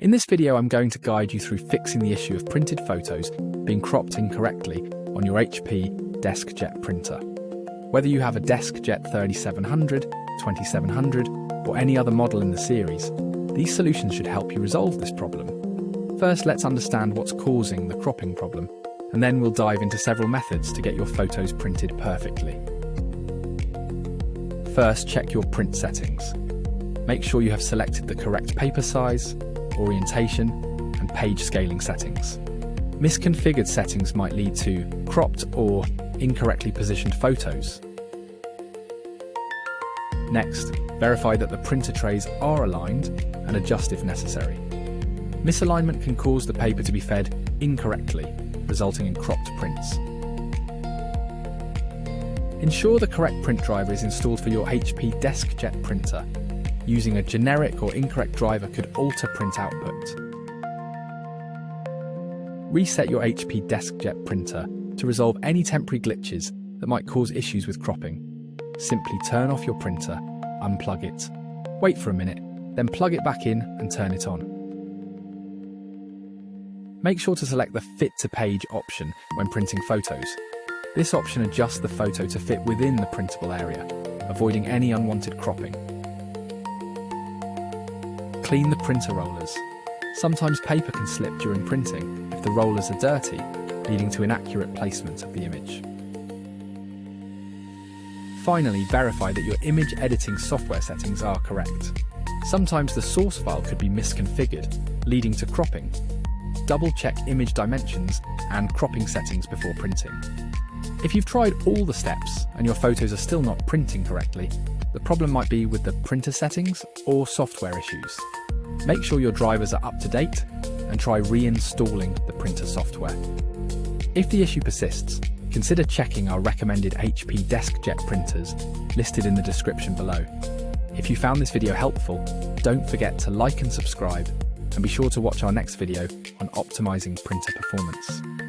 In this video, I'm going to guide you through fixing the issue of printed photos being cropped incorrectly on your HP DeskJet printer. Whether you have a DeskJet 3700, 2700, or any other model in the series, these solutions should help you resolve this problem. First, let's understand what's causing the cropping problem, and then we'll dive into several methods to get your photos printed perfectly. First, check your print settings. Make sure you have selected the correct paper size, orientation, and page scaling settings. Misconfigured settings might lead to cropped or incorrectly positioned photos. Next, verify that the printer trays are aligned and adjust if necessary. Misalignment can cause the paper to be fed incorrectly, resulting in cropped prints. Ensure the correct print driver is installed for your HP DeskJet printer. Using a generic or incorrect driver could alter print output. Reset your HP DeskJet printer to resolve any temporary glitches that might cause issues with cropping. Simply turn off your printer, unplug it, wait for a minute, then plug it back in and turn it on. Make sure to select the Fit to Page option when printing photos. This option adjusts the photo to fit within the printable area, avoiding any unwanted cropping. Clean the printer rollers. Sometimes paper can slip during printing if the rollers are dirty, leading to inaccurate placement of the image. Finally, verify that your image editing software settings are correct. Sometimes the source file could be misconfigured, leading to cropping. Double-check image dimensions and cropping settings before printing. If you've tried all the steps and your photos are still not printing correctly, the problem might be with the printer settings or software issues. Make sure your drivers are up to date and try reinstalling the printer software. If the issue persists, consider checking our recommended HP DeskJet printers listed in the description below. If you found this video helpful, don't forget to like and subscribe, and be sure to watch our next video on optimizing printer performance.